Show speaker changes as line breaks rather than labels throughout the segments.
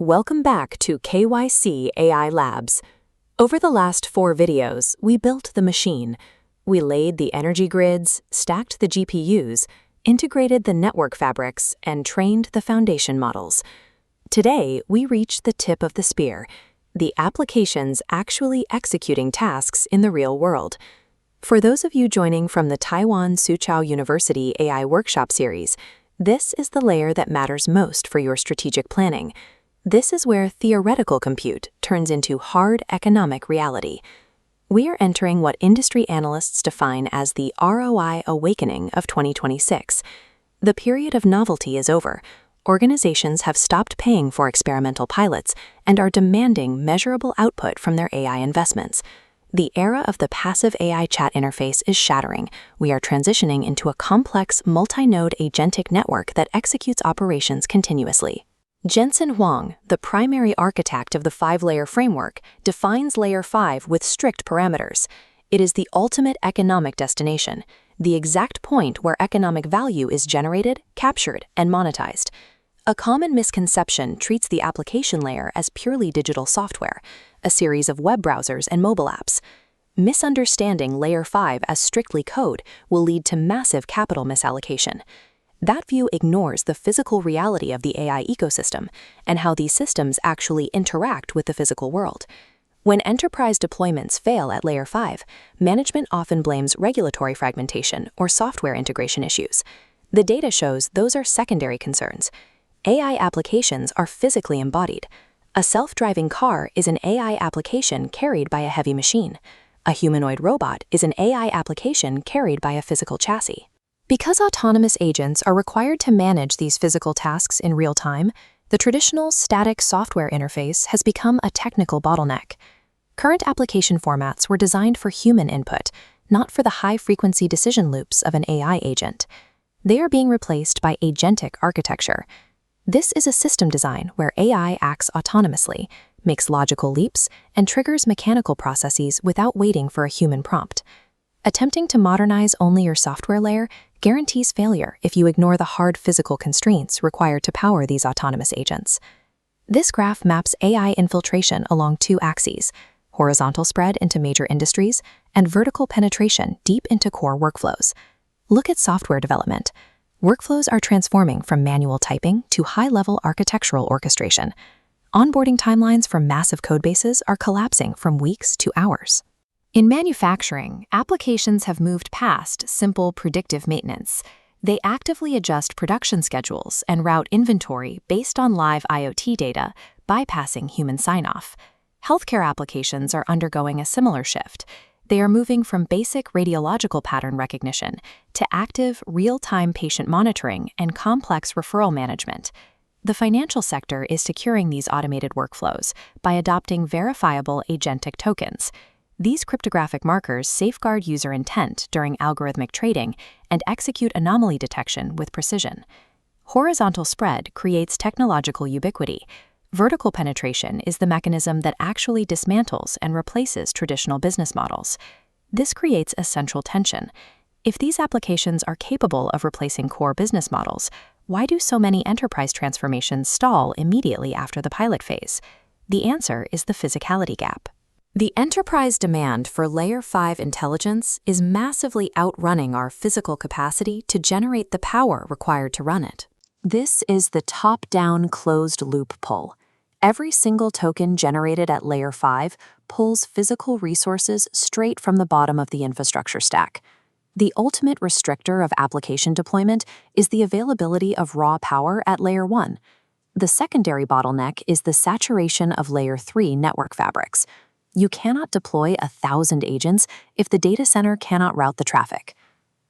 Welcome back to KYC AI Labs. Over the last 4 videos, we built the machine. We laid the energy grids, stacked the GPUs, integrated the network fabrics, and trained the foundation models. Today, we reach the tip of the spear, the applications actually executing tasks in the real world. For those of you joining from the Taiwan Soochow University AI Workshop Series, this is the layer that matters most for your strategic planning. This is where theoretical compute turns into hard economic reality. We are entering what industry analysts define as the ROI awakening of 2026. The period of novelty is over. Organizations have stopped paying for experimental pilots and are demanding measurable output from their AI investments. The era of the passive AI chat interface is shattering. We are transitioning into a complex, multi-node agentic network that executes operations continuously. Jensen Huang, the primary architect of the 5-layer framework, defines Layer 5 with strict parameters. It is the ultimate economic destination, the exact point where economic value is generated, captured, and monetized. A common misconception treats the application layer as purely digital software, a series of web browsers and mobile apps. Misunderstanding Layer 5 as strictly code will lead to massive capital misallocation. That view ignores the physical reality of the AI ecosystem and how these systems actually interact with the physical world. When enterprise deployments fail at Layer 5, management often blames regulatory fragmentation or software integration issues. The data shows those are secondary concerns. AI applications are physically embodied. A self-driving car is an AI application carried by a heavy machine. A humanoid robot is an AI application carried by a physical chassis. Because autonomous agents are required to manage these physical tasks in real time, the traditional static software interface has become a technical bottleneck. Current application formats were designed for human input, not for the high-frequency decision loops of an AI agent. They are being replaced by agentic architecture. This is a system design where AI acts autonomously, makes logical leaps, and triggers mechanical processes without waiting for a human prompt. Attempting to modernize only your software layer guarantees failure if you ignore the hard physical constraints required to power these autonomous agents. This graph maps AI infiltration along 2 axes: horizontal spread into major industries and vertical penetration deep into core workflows. Look at software development. Workflows are transforming from manual typing to high-level architectural orchestration. Onboarding timelines for massive codebases are collapsing from weeks to hours. In manufacturing, applications have moved past simple predictive maintenance. They actively adjust production schedules and route inventory based on live IoT data, bypassing human sign-off. Healthcare applications are undergoing a similar shift. They are moving from basic radiological pattern recognition to active, real-time patient monitoring and complex referral management. The financial sector is securing these automated workflows by adopting verifiable agentic tokens. These cryptographic markers safeguard user intent during algorithmic trading and execute anomaly detection with precision. Horizontal spread creates technological ubiquity. Vertical penetration is the mechanism that actually dismantles and replaces traditional business models. This creates a central tension. If these applications are capable of replacing core business models, why do so many enterprise transformations stall immediately after the pilot phase? The answer is the physicality gap. The enterprise demand for Layer 5 intelligence is massively outrunning our physical capacity to generate the power required to run it. This is the top-down closed-loop pull. Every single token generated at Layer 5 pulls physical resources straight from the bottom of the infrastructure stack. The ultimate restrictor of application deployment is the availability of raw power at Layer 1. The secondary bottleneck is the saturation of Layer 3 network fabrics. You cannot deploy 1,000 agents if the data center cannot route the traffic.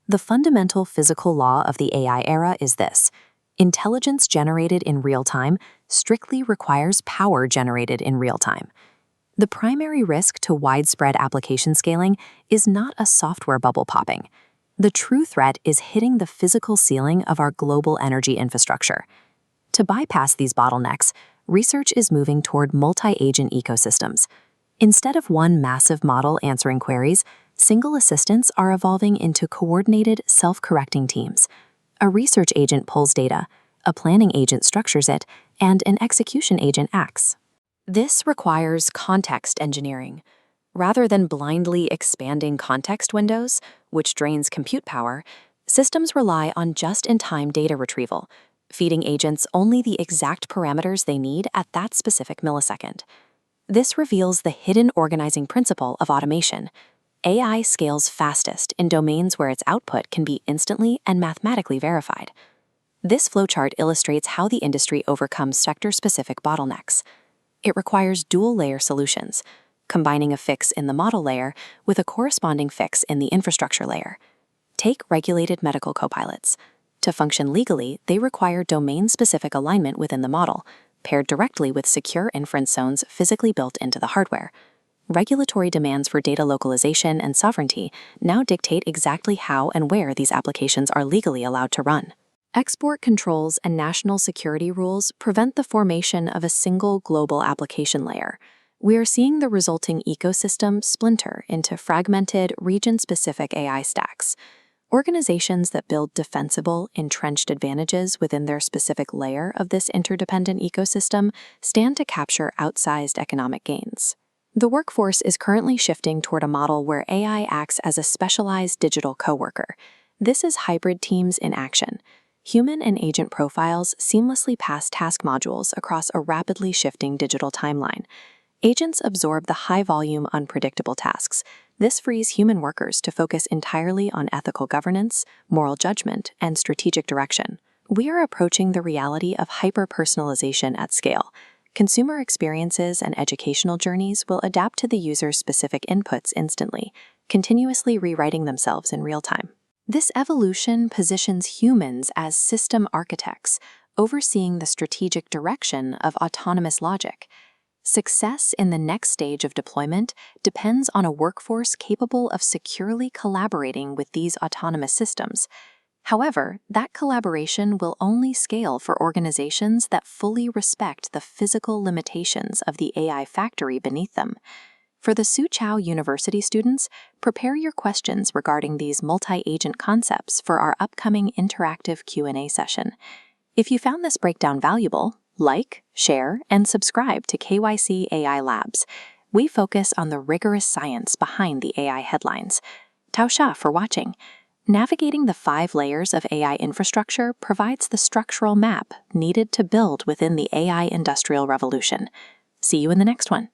The fundamental physical law of the AI era is this: intelligence generated in real time strictly requires power generated in real time. The primary risk to widespread application scaling is not a software bubble popping. The true threat is hitting the physical ceiling of our global energy infrastructure. To bypass these bottlenecks, research is moving toward multi-agent ecosystems. Instead of one massive model answering queries, single assistants are evolving into coordinated, self-correcting teams. A research agent pulls data, a planning agent structures it, and an execution agent acts. This requires context engineering. Rather than blindly expanding context windows, which drains compute power, systems rely on just-in-time data retrieval, feeding agents only the exact parameters they need at that specific millisecond. This reveals the hidden organizing principle of automation. AI scales fastest in domains where its output can be instantly and mathematically verified. This flowchart illustrates how the industry overcomes sector-specific bottlenecks. It requires dual-layer solutions, combining a fix in the model layer with a corresponding fix in the infrastructure layer. Take regulated medical copilots. To function legally, they require domain-specific alignment within the model, paired directly with secure inference zones physically built into the hardware. Regulatory demands for data localization and sovereignty now dictate exactly how and where these applications are legally allowed to run. Export controls and national security rules prevent the formation of a single global application layer. We are seeing the resulting ecosystem splinter into fragmented, region-specific AI stacks. Organizations that build defensible, entrenched advantages within their specific layer of this interdependent ecosystem stand to capture outsized economic gains. The workforce is currently shifting toward a model where AI acts as a specialized digital coworker. This is hybrid teams in action. Human and agent profiles seamlessly pass task modules across a rapidly shifting digital timeline. Agents absorb the high-volume, unpredictable tasks. This frees human workers to focus entirely on ethical governance, moral judgment, and strategic direction. We are approaching the reality of hyper-personalization at scale. Consumer experiences and educational journeys will adapt to the user's specific inputs instantly, continuously rewriting themselves in real time. This evolution positions humans as system architects, overseeing the strategic direction of autonomous logic. Success in the next stage of deployment depends on a workforce capable of securely collaborating with these autonomous systems. However, that collaboration will only scale for organizations that fully respect the physical limitations of the AI factory beneath them. For the Soochow University students, prepare your questions regarding these multi-agent concepts for our upcoming interactive Q&A session. If you found this breakdown valuable, like, share, and subscribe to KYC AI Labs. We focus on the rigorous science behind the AI headlines. Tao Sha for watching. Navigating the 5 layers of AI infrastructure provides the structural map needed to build within the AI industrial revolution. See you in the next one.